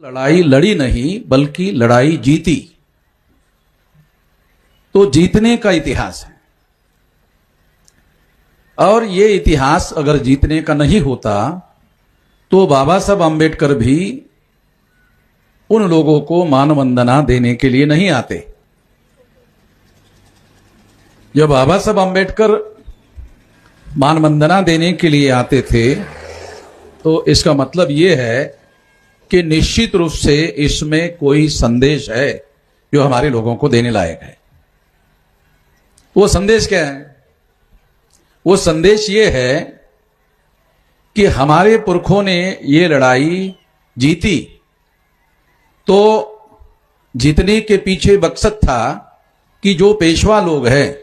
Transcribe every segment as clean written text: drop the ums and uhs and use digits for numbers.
लड़ाई लड़ी नहीं बल्कि लड़ाई जीती। तो जीतने का इतिहास है, और ये इतिहास अगर जीतने का नहीं होता तो बाबा साहब अंबेडकर भी उन लोगों को मानवंदना देने के लिए नहीं आते। जब बाबा साहब अंबेडकर मानवंदना देने के लिए आते थे तो इसका मतलब यह है कि निश्चित रूप से इसमें कोई संदेश है जो हमारे लोगों को देने लायक है। वो संदेश क्या है? वो संदेश ये है कि हमारे पुरखों ने ये लड़ाई जीती, तो जीतने के पीछे मकसद था कि जो पेशवा लोग हैं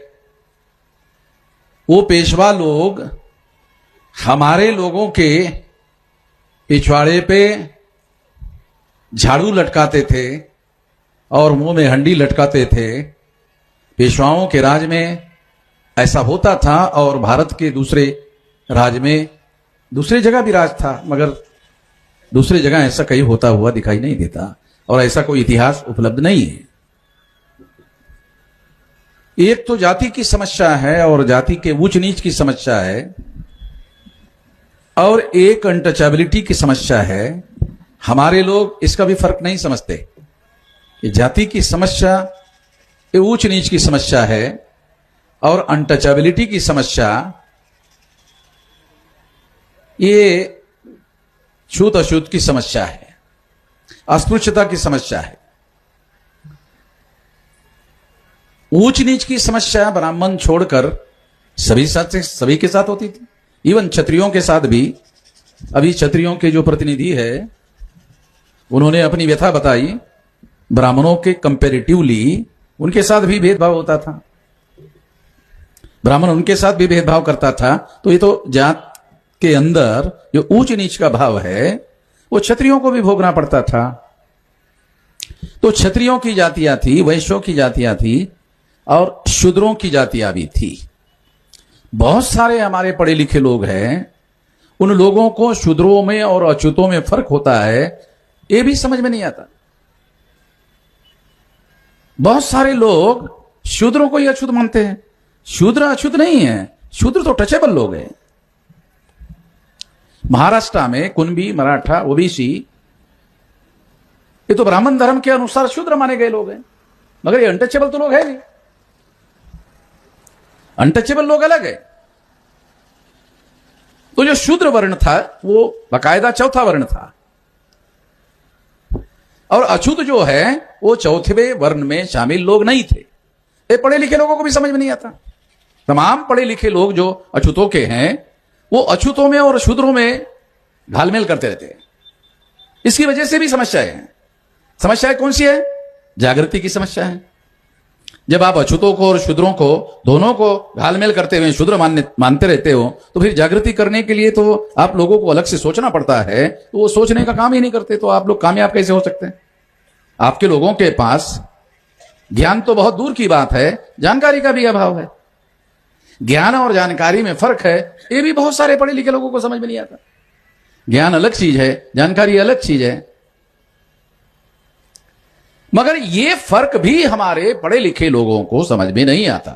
वो पेशवा लोग हमारे लोगों के पिछवाड़े पे झाड़ू लटकाते थे और मुंह में हंडी लटकाते थे। पेशवाओं के राज में ऐसा होता था, और भारत के दूसरे राज में दूसरी जगह भी राज था, मगर दूसरी जगह ऐसा कहीं होता हुआ दिखाई नहीं देता, और ऐसा कोई इतिहास उपलब्ध नहीं है। एक तो जाति की समस्या है और जाति के ऊंच नीच की समस्या है, और एक अनटचेबिलिटी की समस्या है। हमारे लोग इसका भी फर्क नहीं समझते कि जाति की समस्या ये ऊंच नीच की समस्या है और अनटचेबिलिटी की समस्या ये छूत अछूत की समस्या है, अस्पृश्यता की समस्या है। ऊंच नीच की समस्या ब्राह्मण छोड़कर सभी के साथ होती थी, इवन क्षत्रियों के साथ भी। अभी क्षत्रियों के जो प्रतिनिधि है उन्होंने अपनी व्यथा बताई, ब्राह्मणों के कंपैरेटिवली उनके साथ भी भेदभाव होता था, ब्राह्मण उनके साथ भी भेदभाव करता था। तो ये तो जात के अंदर जो ऊंच नीच का भाव है वो क्षत्रियों को भी भोगना पड़ता था। तो क्षत्रियों की जातियां थी, वैश्यों की जातियां थी, और शूद्रों की जातियां भी थी। बहुत सारे हमारे पढ़े लिखे लोग हैं, उन लोगों को शूद्रों में और अछूतों में फर्क होता है ये भी समझ में नहीं आता। बहुत सारे लोग शूद्रों को ही अछूत मानते हैं। शूद्र अछूत नहीं है, शूद्र तो टचेबल लोग हैं। महाराष्ट्र में कुणबी, मराठा, ओबीसी ये तो ब्राह्मण धर्म के अनुसार शूद्र माने गए लोग हैं, मगर ये अनटचेबल तो लोग है नहीं। अनटचेबल लोग अलग है। तो जो शूद्र वर्ण था वो बाकायदा चौथा वर्ण था, और अछूत जो है वो चौथे वर्ण में शामिल लोग नहीं थे। ये पढ़े लिखे लोगों को भी समझ में नहीं आता। तमाम पढ़े लिखे लोग जो अछूतों के हैं वो अछूतों में और शूद्रों में घालमेल करते रहते हैं। इसकी वजह से भी समस्याएं हैं। समस्याएं कौन सी है? जागृति की समस्या है। जब आप अछूतों को और शूद्रों को दोनों को घालमेल करते हुए शूद्र मानते रहते हो तो फिर जागृति करने के लिए तो आप लोगों को अलग से सोचना पड़ता है। तो वो सोचने का काम ही नहीं करते, तो आप लोग कामयाब कैसे हो सकते हैं? आपके लोगों के पास ज्ञान तो बहुत दूर की बात है, जानकारी का भी अभाव है। ज्ञान और जानकारी में फर्क है, ये भी बहुत सारे पढ़े लिखे लोगों को समझ में नहीं आता। ज्ञान अलग चीज है, जानकारी अलग चीज है। मगर ये फर्क भी हमारे पढ़े लिखे लोगों को समझ में नहीं आता।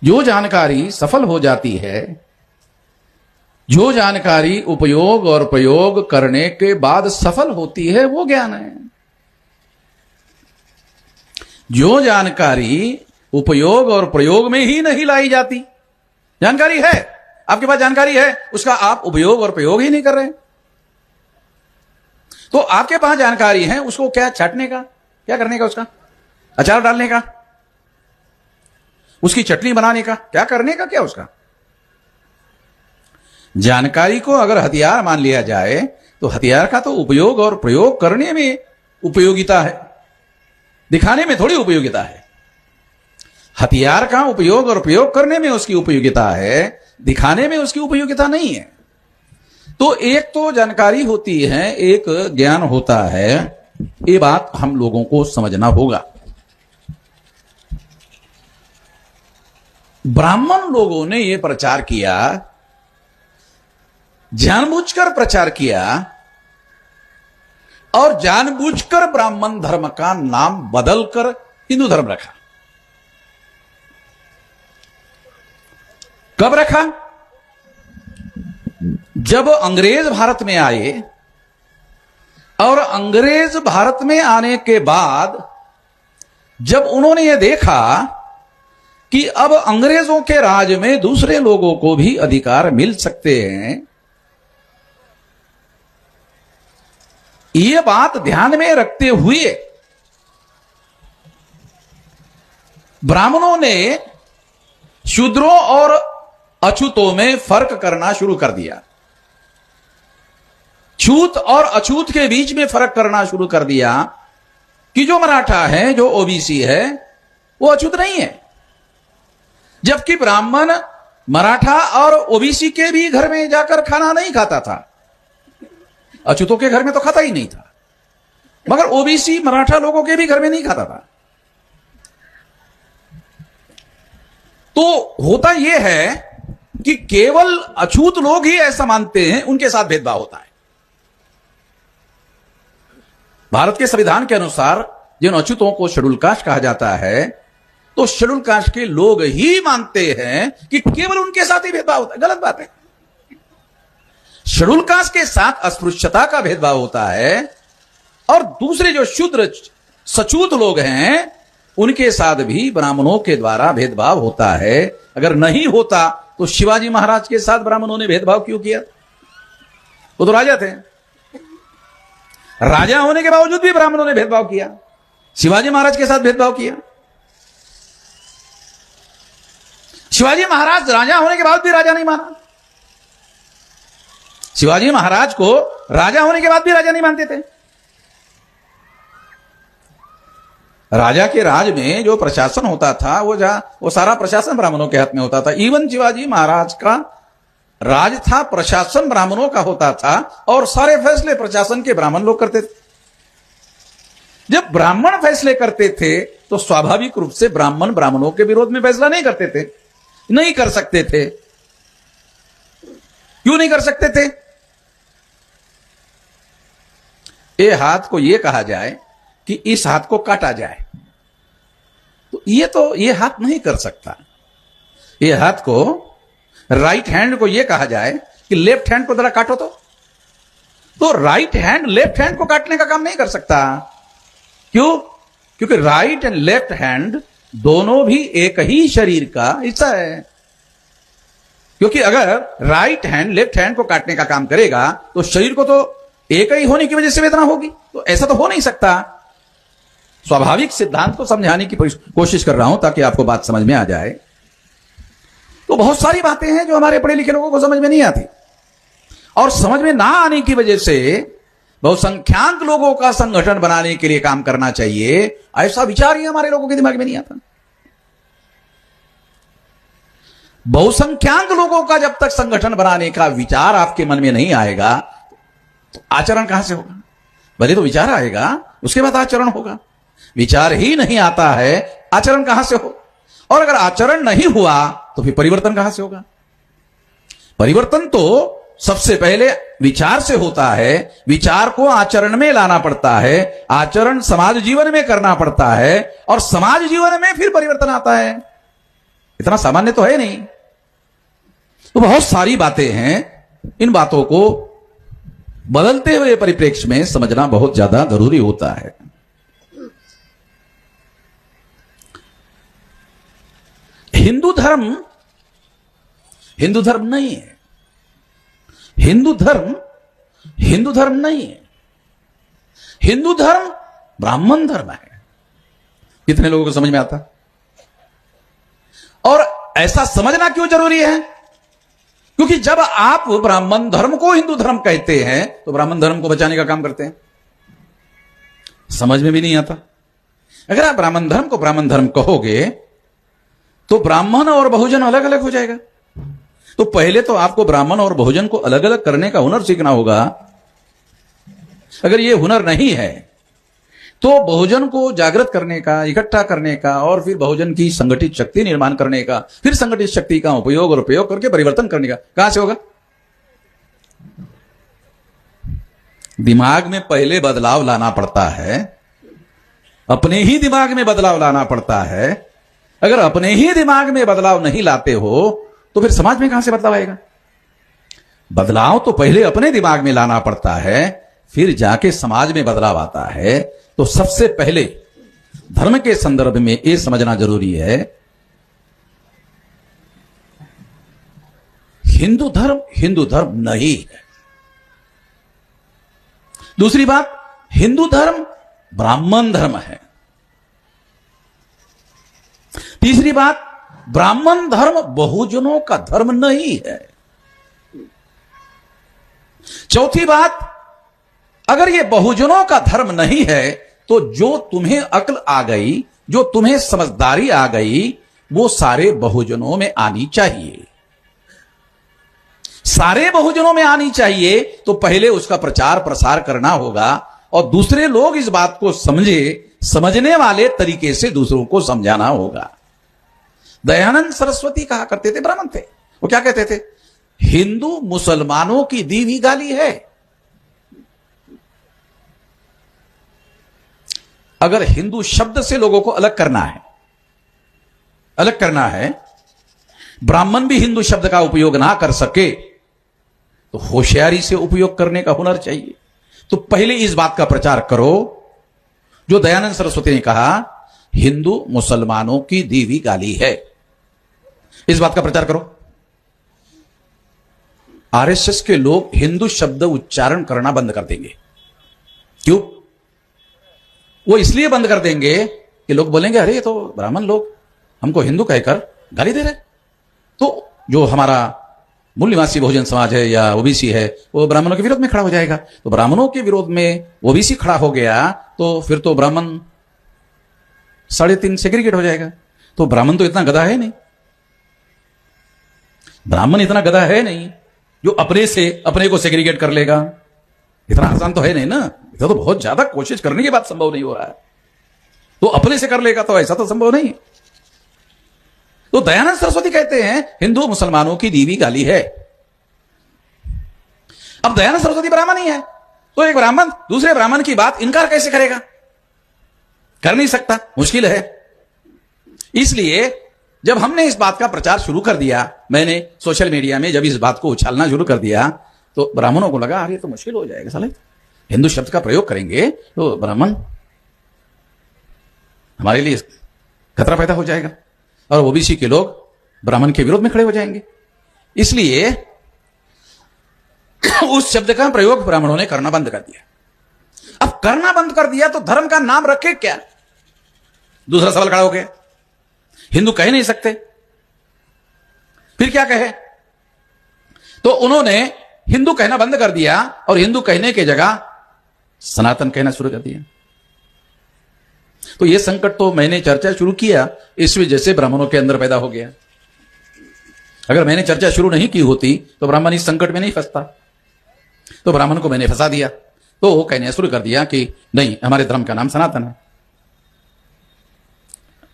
जो जानकारी सफल हो जाती है, जो जानकारी उपयोग और प्रयोग करने के बाद सफल होती है, वो ज्ञान है। जो जानकारी उपयोग और प्रयोग में ही नहीं लाई जाती, जानकारी है, आपके पास जानकारी है, उसका आप उपयोग और प्रयोग ही नहीं कर रहे। तो आपके पास जानकारी है, उसको क्या छाटने का, क्या करने का, उसका अचार डालने का, उसकी चटनी बनाने का, क्या करने का, क्या उसका। जानकारी को अगर हथियार मान लिया जाए तो हथियार का तो उपयोग और प्रयोग करने में उपयोगिता है, दिखाने में थोड़ी उपयोगिता है। हथियार का उपयोग और प्रयोग करने में उसकी उपयोगिता है, दिखाने में उसकी उपयोगिता नहीं है। तो एक तो जानकारी होती है, एक ज्ञान होता है। ये बात हम लोगों को समझना होगा। ब्राह्मण लोगों ने यह प्रचार किया, जानबूझकर प्रचार किया और जानबूझकर ब्राह्मण धर्म का नाम बदलकर हिंदू धर्म रखा। कब रखा? जब अंग्रेज भारत में आए और अंग्रेज भारत में आने के बाद जब उन्होंने यह देखा कि अब अंग्रेजों के राज में दूसरे लोगों को भी अधिकार मिल सकते हैं, यह बात ध्यान में रखते हुए ब्राह्मणों ने शूद्रों और अछूतों में फर्क करना शुरू कर दिया। छूत और अछूत के बीच में फर्क करना शुरू कर दिया कि जो मराठा है, जो ओबीसी है, वो अछूत नहीं है। जबकि ब्राह्मण मराठा और ओबीसी के भी घर में जाकर खाना नहीं खाता था, अछूतों के घर में तो खाता ही नहीं था, मगर ओबीसी मराठा लोगों के भी घर में नहीं खाता था। तो होता यह है कि केवल अछूत लोग ही ऐसा मानते हैं, उनके साथ भेदभाव होता है। भारत के संविधान के अनुसार जिन अछूतों को शेड्यूल कास्ट कहा जाता है, तो शेड्यूल कास्ट के लोग ही मानते हैं कि केवल उनके साथ ही भेदभाव होता है। गलत बात है। शेड्यूल कास्ट के साथ अस्पृश्यता का भेदभाव होता है और दूसरे जो शूद्र सचूत लोग हैं, उनके साथ भी ब्राह्मणों के द्वारा भेदभाव होता है। अगर नहीं होता तो शिवाजी महाराज के साथ ब्राह्मणों ने भेदभाव क्यों किया? वो तो राजा थे, राजा होने के बावजूद भी ब्राह्मणों ने भेदभाव किया। शिवाजी महाराज के साथ भेदभाव किया। शिवाजी महाराज राजा होने के बाद भी राजा नहीं माना। शिवाजी महाराज को राजा होने के बाद भी राजा नहीं मानते थे। राजा के राज में जो प्रशासन होता था, वो सारा प्रशासन ब्राह्मणों के हाथ में होता था। इवन शिवाजी महाराज का राज था, प्रशासन ब्राह्मणों का होता था और सारे फैसले प्रशासन के ब्राह्मण लोग करते थे। जब ब्राह्मण फैसले करते थे तो स्वाभाविक रूप से ब्राह्मण ब्राह्मणों के विरोध में फैसला नहीं करते थे, नहीं कर सकते थे। क्यों नहीं कर सकते थे? ये हाथ को ये कहा जाए कि इस हाथ को काटा जाए, तो ये हाथ नहीं कर सकता। ये हाथ को, राइट हैंड को ये कहा जाए कि लेफ्ट हैंड को जरा काटो, तो राइट हैंड लेफ्ट हैंड को काटने का काम नहीं कर सकता। क्यों? क्योंकि राइट एंड लेफ्ट हैंड दोनों भी एक ही शरीर का हिस्सा है। क्योंकि अगर राइट हैंड लेफ्ट हैंड को काटने का काम करेगा तो शरीर को तो एक ही होने की वजह से वेदना होगी, तो ऐसा तो हो नहीं सकता। स्वाभाविक सिद्धांत को समझाने की कोशिश कर रहा हूं ताकि आपको बात समझ में आ जाए। तो बहुत सारी बातें हैं जो हमारे पढ़े लिखे लोगों को समझ में नहीं आती, और समझ में ना आने की वजह से बहुसंख्याक लोगों का संगठन बनाने के लिए काम करना चाहिए, ऐसा विचार ही हमारे लोगों के दिमाग में नहीं आता। बहुसंख्याक लोगों का जब तक संगठन बनाने का विचार आपके मन में नहीं आएगा तो आचरण कहां से होगा? भले तो विचार आएगा, उसके बाद आचरण होगा। विचार ही नहीं आता है, आचरण कहां से हो? और अगर आचरण नहीं हुआ तो फिर परिवर्तन कहां से होगा? परिवर्तन तो सबसे पहले विचार से होता है। विचार को आचरण में लाना पड़ता है, आचरण समाज जीवन में करना पड़ता है, और समाज जीवन में फिर परिवर्तन आता है। इतना सामान्य तो है नहीं। तो बहुत सारी बातें हैं, इन बातों को बदलते हुए परिप्रेक्ष्य में समझना बहुत ज्यादा जरूरी होता है। हिंदू धर्म नहीं है। हिंदू धर्म नहीं है। हिंदू धर्म ब्राह्मण धर्म है। कितने लोगों को समझ में आता? और ऐसा समझना क्यों जरूरी है? क्योंकि जब आप ब्राह्मण धर्म को हिंदू धर्म कहते हैं तो ब्राह्मण धर्म को बचाने का काम करते हैं। समझ में भी नहीं आता। अगर आप ब्राह्मण धर्म को ब्राह्मण धर्म कहोगे तो ब्राह्मण और बहुजन अलग अलग हो जाएगा। तो पहले तो आपको ब्राह्मण और बहुजन को अलग अलग करने का हुनर सीखना होगा। अगर यह हुनर नहीं है तो बहुजन को जागृत करने का, इकट्ठा करने का, और फिर बहुजन की संगठित शक्ति निर्माण करने का, फिर संगठित शक्ति का उपयोग और प्रयोग करके परिवर्तन करने का कहां से होगा? दिमाग में पहले बदलाव लाना पड़ता है, अपने ही दिमाग में बदलाव लाना पड़ता है। अगर अपने ही दिमाग में बदलाव नहीं लाते हो तो फिर समाज में कहां से बदलाव आएगा? बदलाव तो पहले अपने दिमाग में लाना पड़ता है, फिर जाके समाज में बदलाव आता है। तो सबसे पहले धर्म के संदर्भ में यह समझना जरूरी है, हिंदू धर्म नहीं है। दूसरी बात, हिंदू धर्म ब्राह्मण धर्म है। तीसरी बात, ब्राह्मण धर्म बहुजनों का धर्म नहीं है। चौथी बात, अगर यह बहुजनों का धर्म नहीं है तो जो तुम्हें अक्ल आ गई, जो तुम्हें समझदारी आ गई, वो सारे बहुजनों में आनी चाहिए। सारे बहुजनों में आनी चाहिए तो पहले उसका प्रचार प्रसार करना होगा और दूसरे लोग इस बात को समझने वाले तरीके से दूसरों को समझाना होगा। दयानंद सरस्वती कहा करते थे, ब्राह्मण थे, वो क्या कहते थे? हिंदू मुसलमानों की दी हुई गाली है। अगर हिंदू शब्द से लोगों को अलग करना है, ब्राह्मण भी हिंदू शब्द का उपयोग ना कर सके तो होशियारी से उपयोग करने का हुनर चाहिए। तो पहले इस बात का प्रचार करो जो दयानंद सरस्वती ने कहा, हिंदू मुसलमानों की दी हुई गाली है। इस बात का प्रचार करो। आरएसएस के लोग हिंदू शब्द उच्चारण करना बंद कर देंगे। क्यों? वो इसलिए बंद कर देंगे कि लोग बोलेंगे, अरे ये तो ब्राह्मण लोग हमको हिंदू कहकर गाली दे रहे। तो जो हमारा मूल निवासी बहुजन समाज है या ओबीसी है, वो ब्राह्मणों के विरोध में खड़ा हो जाएगा। तो ब्राह्मणों के विरोध में ओबीसी खड़ा हो गया तो फिर तो ब्राह्मण 3.5 सेग्रीगेट हो जाएगा। तो ब्राह्मण तो इतना गधा है नहीं, ब्राह्मण इतना गधा है नहीं जो अपने से अपने को सेग्रीगेट कर लेगा। इतना आसान तो है नहीं ना, इतना तो बहुत ज्यादा कोशिश करने के बाद संभव नहीं हो रहा है। तो अपने से कर लेगा तो ऐसा तो संभव नहीं। तो दयानंद सरस्वती कहते हैं हिंदू मुसलमानों की दी हुई गाली है। अब दयानंद सरस्वती ब्राह्मण ही है, तो एक ब्राह्मण दूसरे ब्राह्मण की बात इनकार कैसे करेगा? कर नहीं सकता, मुश्किल है। इसलिए जब हमने इस बात का प्रचार शुरू कर दिया, मैंने सोशल मीडिया में जब इस बात को उछालना शुरू कर दिया तो ब्राह्मणों को लगा, अरे तो मुश्किल हो जाएगा, साले हिंदू शब्द का प्रयोग करेंगे तो ब्राह्मण हमारे लिए खतरा पैदा हो जाएगा और ओबीसी के लोग ब्राह्मण के विरोध में खड़े हो जाएंगे। इसलिए उस शब्द का प्रयोग ब्राह्मणों ने करना बंद कर दिया। अब करना बंद कर दिया तो धर्म का नाम रखे क्या? दूसरा सवाल खड़ा हो गया। हिंदू कह नहीं सकते, फिर क्या कहे? तो उन्होंने हिंदू कहना बंद कर दिया और हिंदू कहने की जगह सनातन कहना शुरू कर दिया। तो यह संकट तो मैंने चर्चा शुरू किया इस वजह से ब्राह्मणों के अंदर पैदा हो गया। अगर मैंने चर्चा शुरू नहीं की होती तो ब्राह्मण इस संकट में नहीं फंसता। तो ब्राह्मण को मैंने फंसा दिया, तो वो कहने शुरू कर दिया कि नहीं, हमारे धर्म का नाम सनातन है।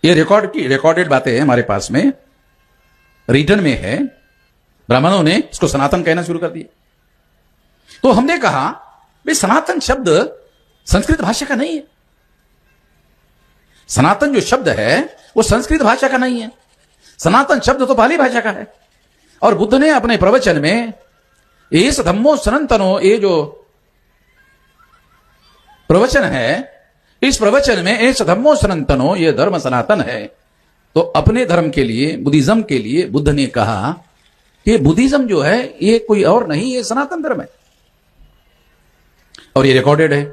ये रिकॉर्डेड बातें हैं हमारे पास में, रिटर्न में है। ब्राह्मणों ने इसको सनातन कहना शुरू कर दिया। तो हमने कहा भाई सनातन शब्द संस्कृत भाषा का नहीं है। सनातन जो शब्द है वो संस्कृत भाषा का नहीं है। सनातन शब्द तो पाली भाषा का है। और बुद्ध ने अपने प्रवचन में एस धम्मो सनातनो, ये जो प्रवचन है, इस प्रवचन में एस धम्मो सनातनो, ये धर्म सनातन है। तो अपने धर्म के लिए, बुद्धिज्म के लिए बुद्ध ने कहा कि बुद्धिज्म जो है ये कोई और नहीं, ये सनातन धर्म है। और ये रिकॉर्डेड है।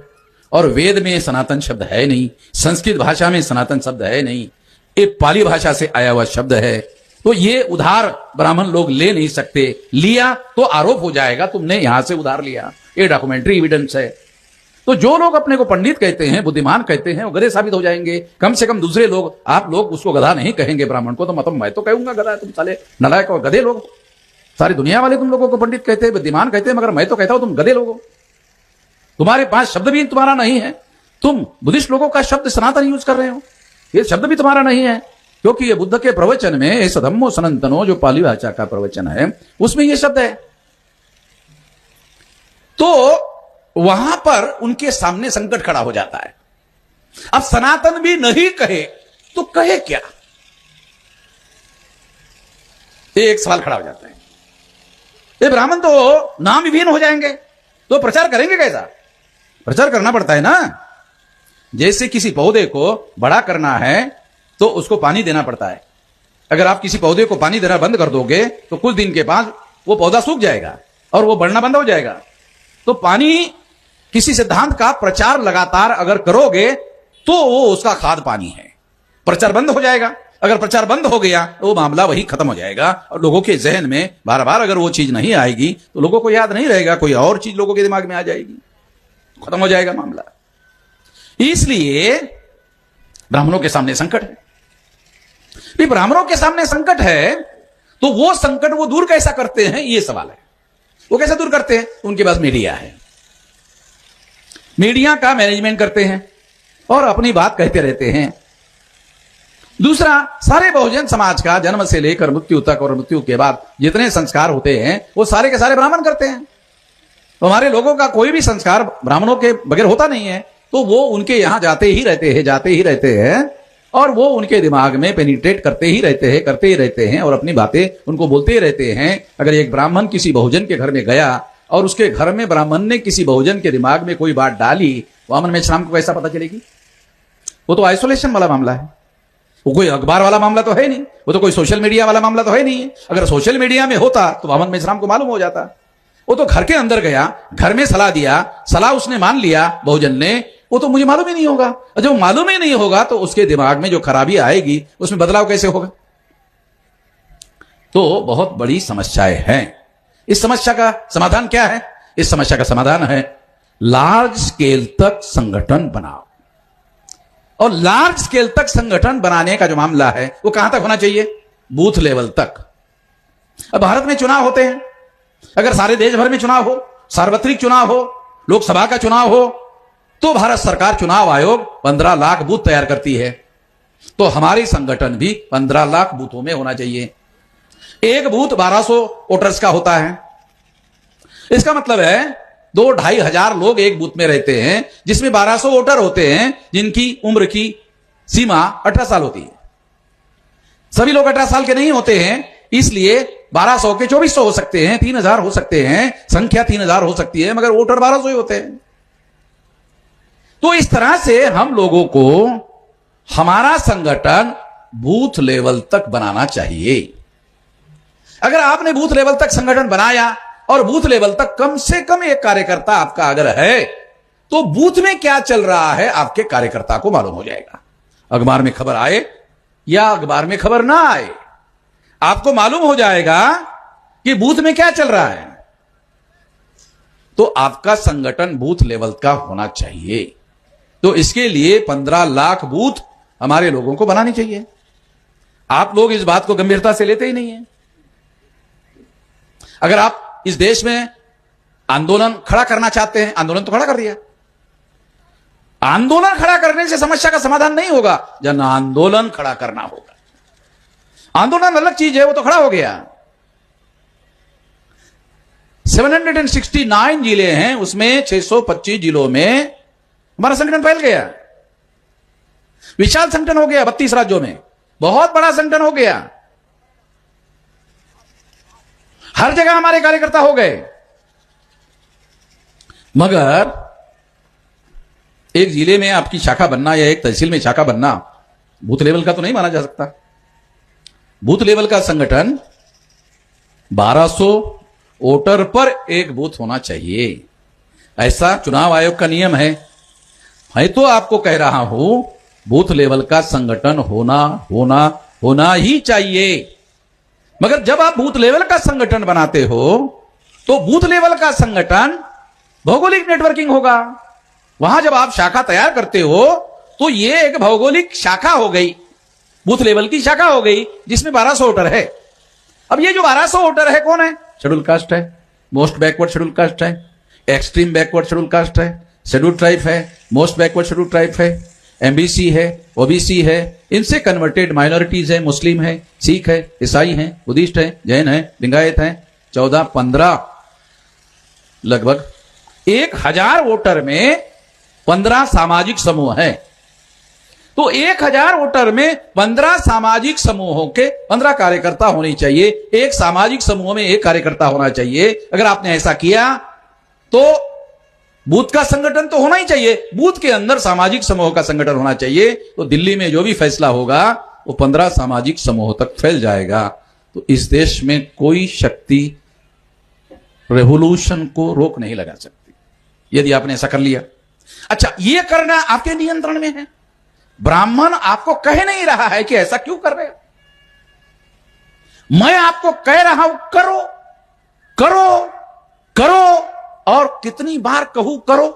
और वेद में सनातन शब्द है नहीं, संस्कृत भाषा में सनातन शब्द है नहीं, ये पाली भाषा से आया हुआ शब्द है। तो ये उधार ब्राह्मण लोग ले नहीं सकते। लिया तो आरोप हो जाएगा तुमने यहां से उधार लिया, ये डॉक्यूमेंट्री एविडेंस है। तो जो लोग अपने को पंडित कहते हैं, बुद्धिमान कहते हैं, वो गधे साबित हो जाएंगे। कम से कम दूसरे लोग, आप लोग उसको गधा नहीं कहेंगे ब्राह्मण को, तो मतलब मैं तो कहूंगा गधा, तुम साले नालायक और गधे लोग। सारी दुनिया वाले तुम लोगों को पंडित कहते हैं, बुद्धिमान कहते हैं, मगर मैं तो कहता हूं तुम गधे लोग हो। तुम्हारे पास शब्द भी तुम्हारा नहीं है। तुम बुद्धिस्ट लोगों का शब्द सनातन यूज कर रहे हो, ये शब्द भी तुम्हारा नहीं है। क्योंकि ये बुद्ध के प्रवचन में इस धम्मो सनातनो, जो पाली भाषा का प्रवचन है, उसमें ये शब्द है। तो वहां पर उनके सामने संकट खड़ा हो जाता है। अब सनातन भी नहीं कहे तो कहे क्या, एक सवाल खड़ा हो जाता है। ये ब्राह्मण तो नाम विहीन हो जाएंगे, तो प्रचार करेंगे कैसा? प्रचार करना पड़ता है ना। जैसे किसी पौधे को बड़ा करना है तो उसको पानी देना पड़ता है। अगर आप किसी पौधे को पानी देना बंद कर दोगे तो कुछ दिन के बाद वो पौधा सूख जाएगा और वो बढ़ना बंद हो जाएगा। तो पानी, किसी सिद्धांत का प्रचार लगातार अगर करोगे तो वो उसका खाद पानी है, प्रचार बंद हो जाएगा। अगर प्रचार बंद हो गया तो वो मामला वही खत्म हो जाएगा और लोगों के जहन में बार बार अगर वो चीज नहीं आएगी तो लोगों को याद नहीं रहेगा, कोई और चीज लोगों के दिमाग में आ जाएगी, खत्म हो जाएगा मामला। इसलिए ब्राह्मणों के सामने संकट है। ब्राह्मणों के सामने संकट है तो वो संकट वो दूर कैसा करते हैं, ये सवाल है। वो कैसे दूर करते हैं? उनके पास मीडिया है, मीडिया का मैनेजमेंट करते हैं और अपनी बात कहते रहते हैं। दूसरा, सारे बहुजन समाज का जन्म से लेकर मृत्यु तक और मृत्यु के बाद जितने संस्कार होते हैं वो सारे के सारे ब्राह्मण करते हैं। तो हमारे लोगों का कोई भी संस्कार ब्राह्मणों के बगैर होता नहीं है, तो वो उनके यहां जाते ही रहते हैं और वो उनके दिमाग में पेनिट्रेट करते ही रहते हैं और अपनी बातें उनको बोलते ही रहते हैं। अगर एक ब्राह्मण किसी बहुजन के घर में गया और उसके घर में ब्राह्मण ने किसी बहुजन के दिमाग में कोई बात डाली, वामन में शाम को कैसा पता चलेगी? वो तो आइसोलेशन वाला मामला है, वो कोई अखबार वाला मामला तो है नहीं, वो तो कोई सोशल मीडिया वाला मामला तो है नहीं। अगर सोशल मीडिया में होता तो वामन मेश्राम को मालूम हो जाता। वो तो घर के अंदर गया, घर में सलाह दिया, सलाह उसने मान लिया बहुजन ने, वो तो मुझे मालूम ही नहीं होगा। और जब मालूम ही नहीं होगा तो उसके दिमाग में जो खराबी आएगी उसमें बदलाव कैसे होगा? तो बहुत बड़ी समस्याएं हैं। इस समस्या का समाधान क्या है? इस समस्या का समाधान है लार्ज स्केल तक संगठन बनाओ। और लार्ज स्केल तक संगठन बनाने का जो मामला है वो कहां तक होना चाहिए? बूथ लेवल तक। अब भारत में चुनाव होते हैं, अगर सारे देश भर में चुनाव हो, सार्वत्रिक चुनाव हो, लोकसभा का चुनाव हो, तो भारत सरकार चुनाव आयोग 15 लाख बूथ तैयार करती है। तो हमारी संगठन भी 15 लाख बूथों में होना चाहिए। एक बूथ 1200 वोटर्स का होता है। इसका मतलब है 2-2.5 हजार लोग एक बूथ में रहते हैं, जिसमें 1200 वोटर होते हैं जिनकी उम्र की सीमा 18 साल होती है। सभी लोग 18 साल के नहीं होते हैं, इसलिए 1200 के 2400 हो सकते हैं, 3000 हो सकते हैं, संख्या 3000 हो सकती है, मगर वोटर 1200 ही होते हैं। तो इस तरह से हम लोगों को हमारा संगठन बूथ लेवल तक बनाना चाहिए। अगर आपने बूथ लेवल तक संगठन बनाया और बूथ लेवल तक कम से कम एक कार्यकर्ता आपका अगर है, तो बूथ में क्या चल रहा है आपके कार्यकर्ता को मालूम हो जाएगा। अखबार में खबर आए या अखबार में खबर ना आए, आपको मालूम हो जाएगा कि बूथ में क्या चल रहा है। तो आपका संगठन बूथ लेवल का होना चाहिए। तो इसके लिए 15 लाख बूथ हमारे लोगों को बनानी चाहिए। आप लोग इस बात को गंभीरता से लेते ही नहीं है। अगर आप इस देश में आंदोलन खड़ा करना चाहते हैं, आंदोलन तो खड़ा कर दिया। आंदोलन खड़ा करने से समस्या का समाधान नहीं होगा, जन आंदोलन खड़ा करना होगा। आंदोलन अलग चीज है, वो तो खड़ा हो गया। 769 जिले हैं, उसमें 625 जिलों में हमारा संगठन फैल गया, विशाल संगठन हो गया। 32 राज्यों में बहुत बड़ा संगठन हो गया। हर जगह हमारे कार्यकर्ता हो गए। मगर एक जिले में आपकी शाखा बनना या एक तहसील में शाखा बनना बूथ लेवल का तो नहीं माना जा सकता। बूथ लेवल का संगठन 1200 वोटर पर एक बूथ होना चाहिए, ऐसा चुनाव आयोग का नियम है। मैं तो आपको कह रहा हूं बूथ लेवल का संगठन होना ही चाहिए। मगर जब आप बूथ लेवल का संगठन बनाते हो तो बूथ लेवल का संगठन भौगोलिक नेटवर्किंग होगा। वहां जब आप शाखा तैयार करते हो तो ये एक भौगोलिक शाखा हो गई, बूथ लेवल की शाखा हो गई, जिसमें 1200 वोटर है। अब ये जो 1200 वोटर है कौन है? शेड्यूल कास्ट है, मोस्ट बैकवर्ड शेड्यूल कास्ट है, एक्सट्रीम बैकवर्ड शेड्यूल कास्ट है, शेड्यूल ट्राइब है, मोस्ट बैकवर्ड शेड्यूल ट्राइब है, एमबीसी है, ओबीसी है, इनसे कन्वर्टेड माइनॉरिटीज है, मुस्लिम है, सिख है, ईसाई है, बुद्धिस्ट है, जैन है, लिंगायत है, 14-15 लगभग 1000 वोटर में 15 सामाजिक समूह हैं। तो 1000 वोटर में 15 सामाजिक समूहों के 15 कार्यकर्ता होने चाहिए। एक सामाजिक समूह में एक कार्यकर्ता होना चाहिए। अगर आपने ऐसा किया तो बूथ का संगठन तो होना ही चाहिए, बूथ के अंदर सामाजिक समूह का संगठन होना चाहिए। तो दिल्ली में जो भी फैसला होगा वो 15 सामाजिक समूहों तक फैल जाएगा। तो इस देश में कोई शक्ति रेवोल्यूशन को रोक नहीं लगा सकती यदि आपने ऐसा कर लिया। अच्छा, यह करना आपके नियंत्रण में है। ब्राह्मण आपको कह नहीं रहा है कि ऐसा क्यों कर रहे हो, मैं आपको कह रहा हूं करो करो करो, और कितनी बार कहूं करो।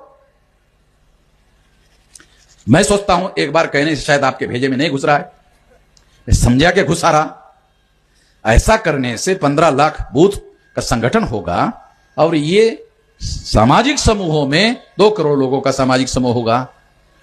मैं सोचता हूं एक बार कहने से शायद आपके भेजे में नहीं घुस रहा है, मैं समझा के घुसा रहा। ऐसा करने से 15 लाख बूथ का संगठन होगा और ये सामाजिक समूहों में 2 करोड़ लोगों का सामाजिक समूह होगा।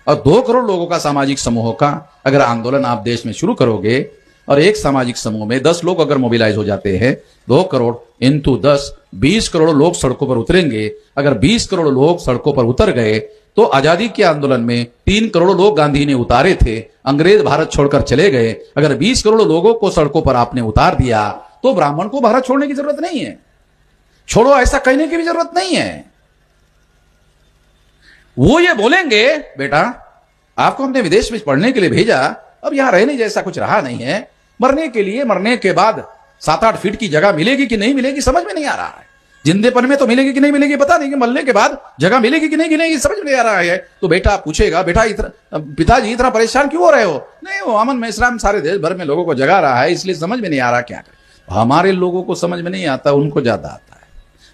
और 2 करोड़ लोगों का सामाजिक समूहों का अगर आंदोलन आप देश में शुरू करोगे और एक सामाजिक समूह में 10 लोग अगर मोबिलाइज हो जाते हैं, 2 करोड़ इंटू 10, 20 करोड़ लोग सड़कों पर उतरेंगे। अगर 20 करोड़ लोग सड़कों पर उतर गए तो आजादी के आंदोलन में 3 करोड़ लोग गांधी ने उतारे थे, अंग्रेज भारत छोड़कर चले गए। अगर 20 करोड़ लोगों को सड़कों पर आपने उतार दिया तो ब्राह्मण को भारत छोड़ने की जरूरत नहीं है, छोड़ो ऐसा कहने की भी जरूरत नहीं है। वो ये बोलेंगे बेटा आपको हमने विदेश में पढ़ने के लिए भेजा, अब यहां रहने जैसा कुछ रहा नहीं है, मरने के लिए मरने के बाद 7-8 फीट की जगह मिलेगी कि नहीं मिलेगी समझ में नहीं आ रहा है। जिंदेपन में तो मिलेगी कि नहीं मिलेगी पता नहीं, कि मरने के बाद जगह मिलेगी कि नहीं मिलेगी समझ में नहीं आ रहा है। तो बेटा पूछेगा बेटा पिताजी इतना परेशान क्यों हो रहे हो? नहीं वो अमन मेश्राम सारे देश भर में लोगों को जगा रहा है इसलिए समझ में नहीं आ रहा क्या करें। हमारे लोगों को समझ में नहीं आता, उनको ज्यादा आता है।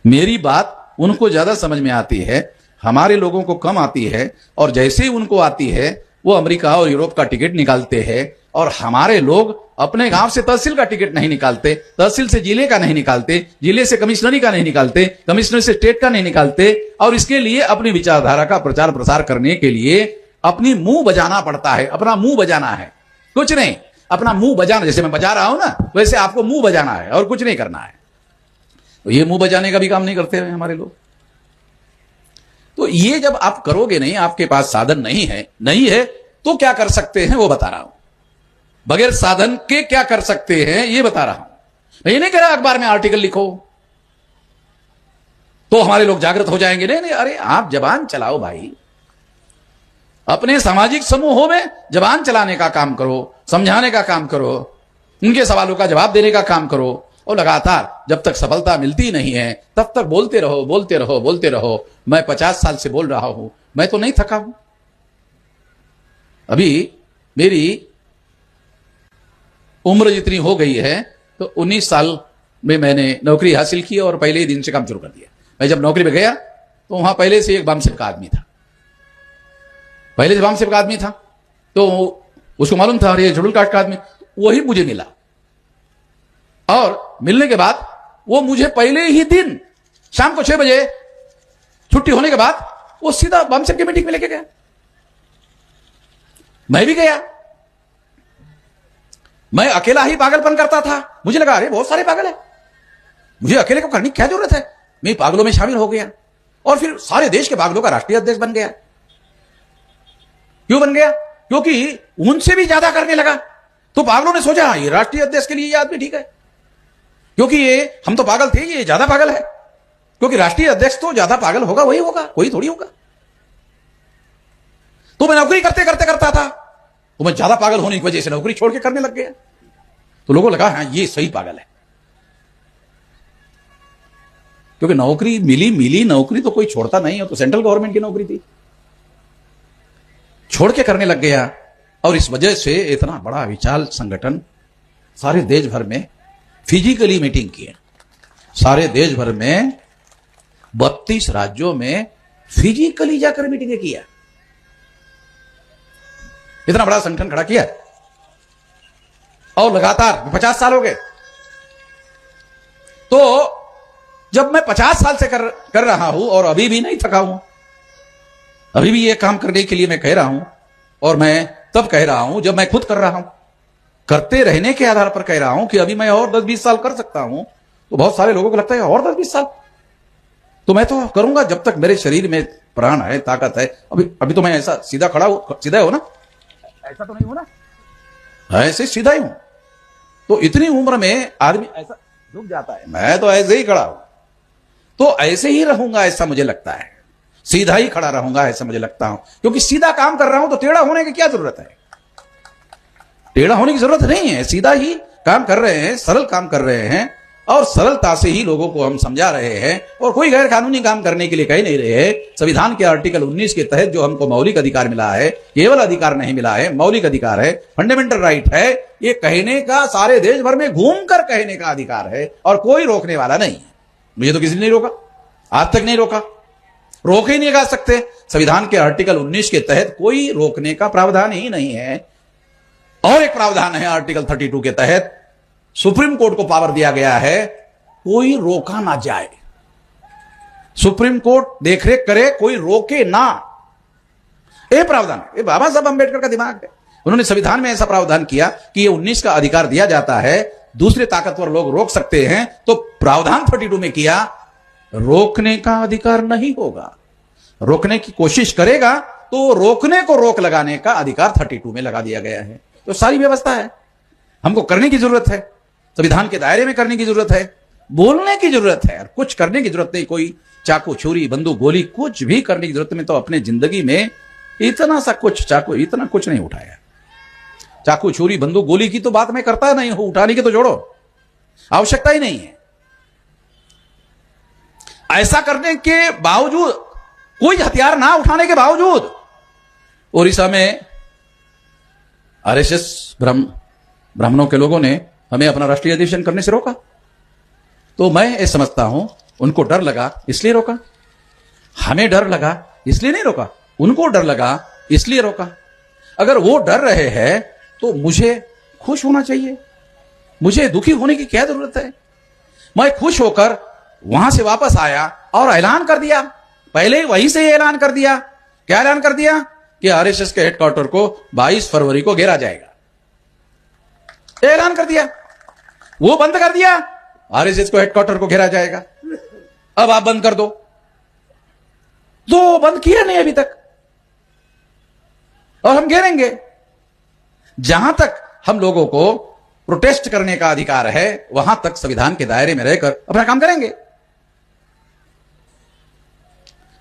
मेरी बात उनको ज्यादा समझ में आती है, हमारे लोगों को कम आती है। और जैसे ही उनको आती है वो अमेरिका और यूरोप का टिकट निकालते हैं और हमारे लोग अपने गांव से तहसील का टिकट नहीं निकालते, तहसील से जिले का नहीं निकालते, जिले से कमिश्नरी का नहीं निकालते, कमिश्नरी से स्टेट का नहीं निकालते। और इसके लिए अपनी विचारधारा का प्रचार प्रसार करने के लिए अपनी मुंह बजाना पड़ता है, अपना मुंह बजाना है, कुछ नहीं, अपना मुंह बजाना। जैसे मैं बजा रहा हूं ना वैसे आपको मुंह बजाना है और कुछ नहीं करना है। तो ये मुंह बजाने का भी काम नहीं करते हैं हमारे लोग। तो ये जब आप करोगे नहीं, आपके पास साधन नहीं है तो क्या कर सकते हैं वो बता रहा हूं। बगैर साधन के क्या कर सकते हैं ये बता रहा हूं। मैं ये नहीं कह रहा अखबार में आर्टिकल लिखो तो हमारे लोग जागृत हो जाएंगे, नहीं, अरे आप जबान चलाओ भाई, अपने सामाजिक समूहों में जबान चलाने का काम करो, समझाने का काम करो, उनके सवालों का जवाब देने का काम करो। और लगातार जब तक सफलता मिलती नहीं है तब तक बोलते रहो बोलते रहो बोलते रहो। मैं 50 साल से बोल रहा हूं, मैं तो नहीं थका हूं। अभी मेरी उम्र जितनी हो गई है तो 19 साल में मैंने नौकरी हासिल की और पहले ही दिन से काम शुरू कर दिया। मैं जब नौकरी में गया तो वहां पहले से एक बामसेब का आदमी था, पहले से बामसेब का आदमी था, तो उसको मालूम था अरे जुड़ल काट का आदमी, वही मुझे मिला। और मिलने के बाद वो मुझे पहले ही दिन शाम को 6 बजे छुट्टी होने के बाद वो सीधा बामसेब की मीटिंग में लेके गया। मैं भी गया। मैं अकेला ही पागलपन करता था, मुझे लगा अरे बहुत सारे पागल है, मुझे अकेले को करने की क्या जरूरत है। मैं पागलों में शामिल हो गया और फिर सारे देश के पागलों का राष्ट्रीय अध्यक्ष बन गया। क्यों बन गया? क्योंकि उनसे भी ज्यादा करने लगा। तो पागलों ने सोचा ये राष्ट्रीय अध्यक्ष के लिए ये आदमी ठीक है, क्योंकि ये हम तो पागल थे, ये ज्यादा पागल है। क्योंकि राष्ट्रीय अध्यक्ष तो ज्यादा पागल होगा वही होगा, कोई थोड़ी होगा। तो मैं नौकरी करते करते करता था तो मैं ज्यादा पागल होने की वजह से नौकरी छोड़ के करने लग गया। तो लोगों को लगा हाँ ये सही पागल है, क्योंकि नौकरी मिली नौकरी तो कोई छोड़ता नहीं है। तो सेंट्रल गवर्नमेंट की नौकरी थी, छोड़ के करने लग गया। और इस वजह से इतना बड़ा विशाल संगठन सारे देश भर में फिजिकली मीटिंग किए, सारे देश भर में 32 राज्यों में फिजिकली जाकर मीटिंगें किया। इतना बड़ा संगठन खड़ा किया और लगातार 50 साल हो गए। तो जब मैं 50 साल से कर रहा हूं और अभी भी नहीं थका हूं, अभी भी ये काम करने के लिए मैं कह रहा हूं। और मैं तब कह रहा हूं जब मैं खुद कर रहा हूं, करते रहने के आधार पर कह रहा हूं कि अभी मैं और 10-20 साल कर सकता हूं। तो बहुत सारे लोगों को लगता है और 10-20 साल तो मैं तो करूंगा जब तक मेरे शरीर में प्राण है, ताकत है। अभी तो मैं ऐसा सीधा खड़ा हूं, सीधा हो ना, ऐसा तो नहीं हो ना, ऐसे सीधा ही हूं। तो इतनी उम्र में आदमी ऐसा झुक जाता है, मैं तो ऐसे ही खड़ा हूं, तो ऐसे ही रहूंगा ऐसा मुझे लगता है, सीधा ही खड़ा रहूंगा ऐसा मुझे लगता हूं, क्योंकि सीधा काम कर रहा हूं तो टेढ़ा होने की क्या जरूरत है? टेढ़ा होने की जरूरत नहीं है, सीधा ही काम कर रहे हैं, सरल काम कर रहे हैं, और सरलता से ही लोगों को हम समझा रहे हैं, और कोई गैर कानूनी काम करने के लिए कह नहीं रहे। संविधान के आर्टिकल 19 के तहत जो हमको मौलिक अधिकार मिला है, केवल अधिकार नहीं मिला है, मौलिक अधिकार है, फंडामेंटल राइट है, ये कहने का, सारे देश भर में घूमकर कहने का अधिकार है, और कोई रोकने वाला नहीं है। मुझे तो किसी ने नहीं रोका, आज तक नहीं रोका, रोक ही नहीं जा सकते। संविधान के आर्टिकल 19 के तहत कोई रोकने का प्रावधान ही नहीं है। और एक प्रावधान है आर्टिकल 32 के तहत, सुप्रीम कोर्ट को पावर दिया गया है, कोई रोका ना जाए, सुप्रीम कोर्ट देखरेख करे, कोई रोके ना। यह प्रावधान है, ये बाबा साहब अंबेडकर का दिमाग है। उन्होंने संविधान में ऐसा प्रावधान किया कि ये 19 का अधिकार दिया जाता है, दूसरे ताकतवर लोग रोक सकते हैं, तो प्रावधान 32 में किया, रोकने का अधिकार नहीं होगा। रोकने की कोशिश करेगा तो रोकने को रोक लगाने का अधिकार 32 में लगा दिया गया है। तो सारी व्यवस्था है, हमको करने की जरूरत है, संविधान के दायरे में करने की जरूरत है, बोलने की जरूरत है, कुछ करने की जरूरत नहीं। कोई चाकू छुरी बंदूक गोली कुछ भी करने की जरूरत नहीं। तो अपने जिंदगी में इतना सा कुछ, चाकू इतना कुछ नहीं उठाया। चाकू छुरी बंदूक गोली की तो बात मैं करता नहीं हूं, उठाने की तो जोड़ो, आवश्यकता ही नहीं है। ऐसा करने के बावजूद, कोई हथियार ना उठाने के बावजूद, ओडिशा में आरएसएस ब्राह्मणों के लोगों ने हमें अपना राष्ट्रीय अधिवेशन करने से रोका। तो मैं ये समझता हूं, उनको डर लगा इसलिए रोका, हमें डर लगा इसलिए नहीं रोका, उनको डर लगा इसलिए रोका। अगर वो डर रहे हैं तो मुझे खुश होना चाहिए, मुझे दुखी होने की क्या जरूरत है? मैं खुश होकर वहां से वापस आया और ऐलान कर दिया, पहले वहीं से ऐलान कर दिया। क्या ऐलान कर दिया? कि आरएसएस के हेडक्वार्टर को 22 फरवरी को घेरा जाएगा। ऐलान कर दिया, वो बंद कर दिया, आरएसएस को हेडक्वार्टर को घेरा जाएगा, अब आप बंद कर दो। तो बंद किया नहीं अभी तक, और हम घेरेंगे। जहां तक हम लोगों को प्रोटेस्ट करने का अधिकार है, वहां तक संविधान के दायरे में रहकर अपना काम करेंगे।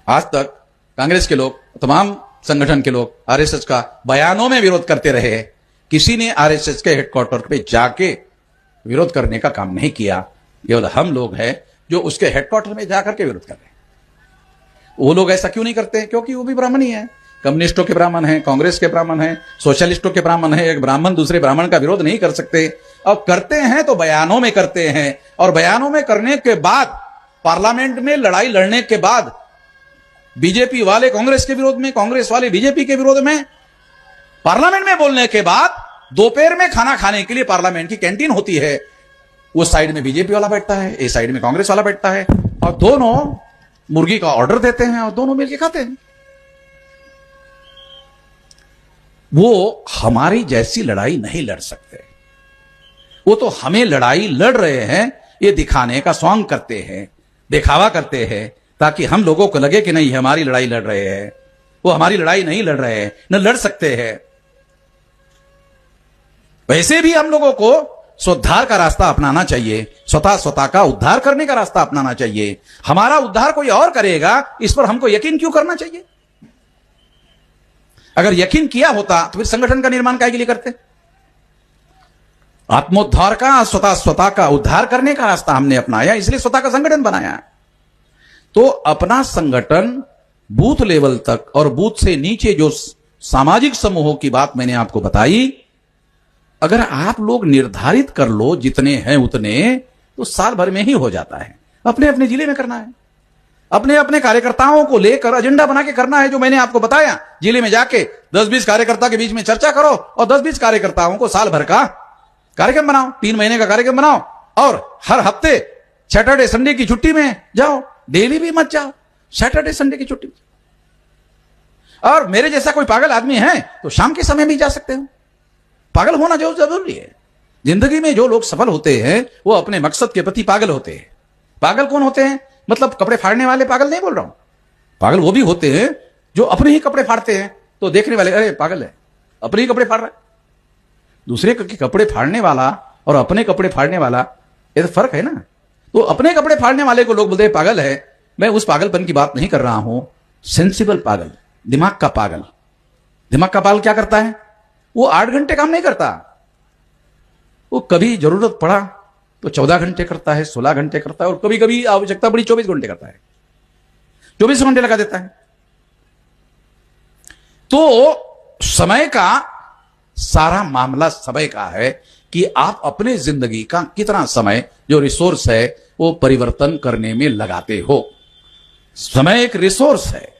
आज तक कांग्रेस के लोग, तमाम संगठन के लोग आरएसएस का बयानों में विरोध करते रहे हैं, किसी ने आरएसएस के हेडक्वार्टर पे जाके विरोध करने का काम नहीं किया। केवल हम लोग हैं जो उसके हेडक्वार्टर में जाकर के विरोध कर रहे हैं। वो लोग ऐसा क्यों नहीं करते? क्योंकि वो भी ब्राह्मण ही है, कम्युनिस्टों के ब्राह्मण हैं, कांग्रेस के ब्राह्मण हैं, सोशलिस्टों के ब्राह्मण हैं। एक ब्राह्मण दूसरे ब्राह्मण का विरोध नहीं कर सकते, और करते हैं तो बयानों में करते हैं, और बयानों में करने के बाद, पार्लियामेंट में लड़ाई लड़ने के बाद, बीजेपी वाले कांग्रेस के विरोध में, कांग्रेस वाले बीजेपी के विरोध में, पार्लियामेंट में बोलने के बाद, दोपहर में खाना खाने के लिए पार्लियामेंट की कैंटीन होती है, उस साइड में बीजेपी वाला बैठता है, इस साइड में कांग्रेस वाला बैठता है, और दोनों मुर्गी का ऑर्डर देते हैं और दोनों मिलकर खाते हैं। वो हमारी जैसी लड़ाई नहीं लड़ सकते, वो तो हमें लड़ाई लड़ रहे हैं ये दिखाने का सॉन्ग करते हैं, दिखावा करते हैं, ताकि हम लोगों को लगे कि नहीं हमारी लड़ाई लड़ रहे हैं। वो हमारी लड़ाई नहीं लड़ रहे हैं, न लड़ सकते हैं। वैसे भी हम लोगों को स्वोद्धार का रास्ता अपनाना चाहिए, स्वतः का उद्धार करने का रास्ता अपनाना चाहिए। हमारा उद्धार कोई और करेगा, इस पर हमको यकीन क्यों करना चाहिए? अगर यकीन किया होता तो फिर संगठन का निर्माण काहे के लिए करते? आत्मोद्धार का, स्वतः का उद्धार करने का रास्ता हमने अपनाया, इसलिए स्वतः का संगठन बनाया। तो अपना संगठन बूथ लेवल तक और बूथ से नीचे जो सामाजिक समूहों की बात मैंने आपको बताई, अगर आप लोग निर्धारित कर लो जितने हैं उतने, तो साल भर में ही हो जाता है। अपने अपने जिले में करना है, अपने अपने कार्यकर्ताओं को लेकर एजेंडा बना के करना है। जो मैंने आपको बताया, जिले में जाके 10-20 कार्यकर्ता के बीच में चर्चा करो और 10-20 कार्यकर्ताओं को साल भर का कार्यक्रम बनाओ, 3 महीने का कार्यक्रम बनाओ, और हर हफ्ते सैटरडे संडे की छुट्टी में जाओ, डेली भी मत जाओ, सैटरडे संडे की छुट्टी। और मेरे जैसा कोई पागल आदमी है तो शाम के समय भी जा सकते हो। पागल होना जो जरूरी है जिंदगी में। जो लोग सफल होते हैं वो अपने मकसद के प्रति पागल होते हैं। पागल कौन होते हैं? मतलब कपड़े फाड़ने वाले पागल नहीं बोल रहा हूं, पागल वो भी होते हैं जो अपने ही कपड़े फाड़ते हैं तो देखने वाले अरे पागल है, अपने ही कपड़े फाड़ रहा है। दूसरे के कपड़े फाड़ने वाला और अपने कपड़े फाड़ने वाला ये तो फर्क है ना। तो अपने कपड़े फाड़ने वाले को लोग बोलते हैं पागल है, मैं उस पागलपन की बात नहीं कर रहा हूं। सेंसिबल पागल, दिमाग का पागल। दिमाग का पागल क्या करता है? वो 8 घंटे काम नहीं करता, वो कभी जरूरत पड़ा तो 14 घंटे करता है, 16 घंटे करता है, और कभी कभी आवश्यकता पड़ी 24 घंटे करता है, 24 घंटे लगा देता है। तो समय का सारा मामला समय का है कि आप अपने जिंदगी का कितना समय जो रिसोर्स है वो परिवर्तन करने में लगाते हो। समय एक रिसोर्स है।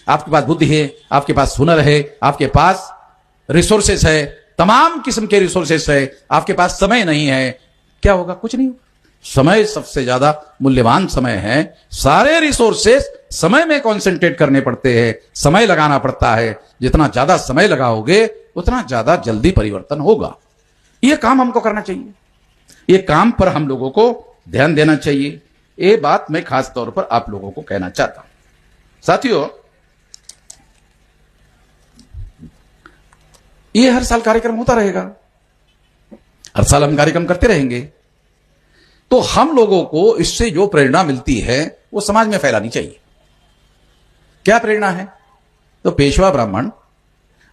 आपके पास बुद्धि है, आपके पास हुनर है, आपके पास रिसोर्सेस है, तमाम किस्म के रिसोर्सेस है, आपके पास समय नहीं है, क्या होगा? कुछ नहीं होगा। समय सबसे ज्यादा मूल्यवान समय है। सारे रिसोर्सेस समय में कंसंट्रेट करने पड़ते हैं, समय लगाना पड़ता है। जितना ज्यादा समय लगाओगे उतना ज्यादा जल्दी परिवर्तन होगा। यह काम हमको करना चाहिए, यह काम पर हम लोगों को ध्यान देना चाहिए। ये बात मैं खास तौर पर आप लोगों को कहना चाहता हूं। साथियों, यह हर साल कार्यक्रम होता रहेगा, हर साल हम कार्यक्रम करते रहेंगे। तो हम लोगों को इससे जो प्रेरणा मिलती है वो समाज में फैलानी चाहिए। क्या प्रेरणा है? तो पेशवा ब्राह्मण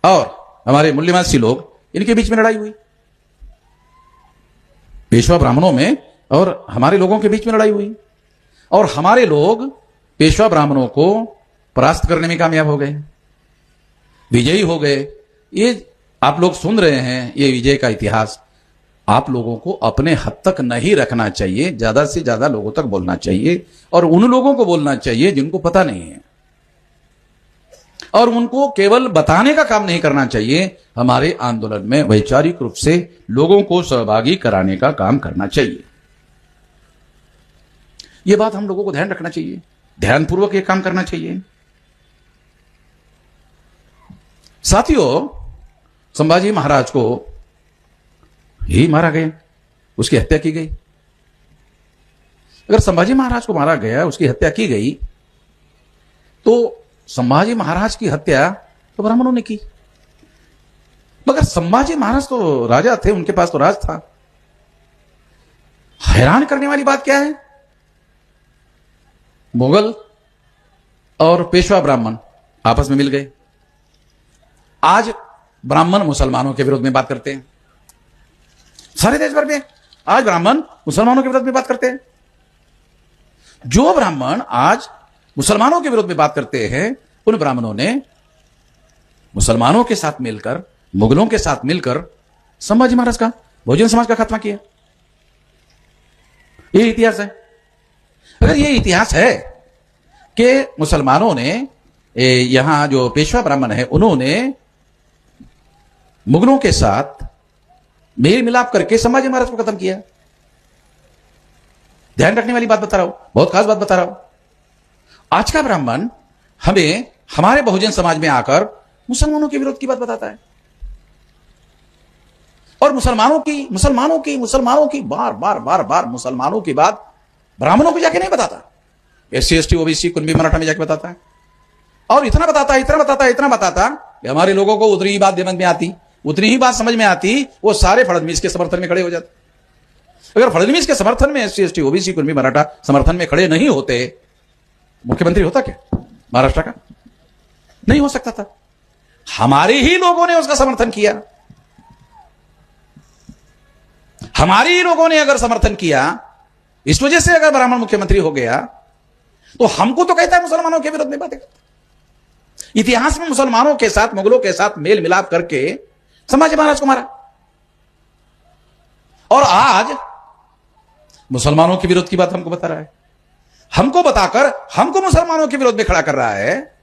और हमारे मूल्यवासी लोग, इनके बीच में लड़ाई हुई। पेशवा ब्राह्मणों में और हमारे लोगों के बीच में लड़ाई हुई, और हमारे लोग पेशवा ब्राह्मणों को परास्त करने में कामयाब हो गए, विजयी हो गए। ये आप लोग सुन रहे हैं, ये विजय का इतिहास। आप लोगों को अपने हद तक नहीं रखना चाहिए, ज्यादा से ज्यादा लोगों तक बोलना चाहिए, और उन लोगों को बोलना चाहिए जिनको पता नहीं है, और उनको केवल बताने का काम नहीं करना चाहिए। हमारे आंदोलन में वैचारिक रूप से लोगों को सहभागी कराने का काम करना चाहिए। यह बात हम लोगों को ध्यान रखना चाहिए, ध्यानपूर्वक यह काम करना चाहिए। साथियों, संभाजी महाराज को ही मारा गया, उसकी हत्या की गई। अगर संभाजी महाराज को मारा गया, उसकी हत्या की गई, तो संभाजी महाराज की हत्या तो ब्राह्मणों ने की। मगर संभाजी महाराज तो राजा थे, उनके पास तो राज था। हैरान करने वाली बात क्या है? मुगल और पेशवा ब्राह्मण आपस में मिल गए। आज ब्राह्मण मुसलमानों के विरोध में बात करते हैं, सारे देश भर में आज ब्राह्मण मुसलमानों के विरोध में बात करते हैं। जो ब्राह्मण आज मुसलमानों के विरोध में बात करते हैं, उन ब्राह्मणों ने मुसलमानों के साथ मिलकर, मुगलों के साथ मिलकर संभाजी महाराज का, बहुजन समाज का खात्मा किया। यह इतिहास है। अगर यह इतिहास है कि मुसलमानों ने, यहां जो पेशवा ब्राह्मण है, उन्होंने मुगलों के साथ मेल मिलाप करके संभाजी महाराज को खत्म किया, ध्यान रखने वाली बात बता रहा हूं, बहुत खास बात बता रहा हूं। आज का ब्राह्मण हमें हमारे बहुजन समाज में आकर मुसलमानों के विरोध की बात बताता है, और मुसलमानों की बार बार मुसलमानों की बात ब्राह्मणों को जाके नहीं बताता। SC ST OBC Kunbi Maratha में जाके बताता है, और इतना बताता कि हमारे लोगों को उतनी ही बात समझ में आती, उतनी ही बात समझ में आती, वो सारे फडणवीस के समर्थन में खड़े हो जाते। अगर फडणवीस के समर्थन में SC ST OBC Kunbi Maratha समर्थन में खड़े नहीं होते, मुख्यमंत्री होता क्या महाराष्ट्र का? नहीं हो सकता था। हमारे ही लोगों ने उसका समर्थन किया। हमारे ही लोगों ने अगर समर्थन किया, इस वजह से अगर ब्राह्मण मुख्यमंत्री हो गया, तो हमको तो कहता है मुसलमानों के विरोध में बातें करता। इतिहास में मुसलमानों के साथ, मुगलों के साथ मेल मिलाप करके संभाजी महाराज को मारा, और आज मुसलमानों के विरोध की बात हमको बता रहा है। हमको बताकर हमको मुसलमानों के विरोध में खड़ा कर रहा है।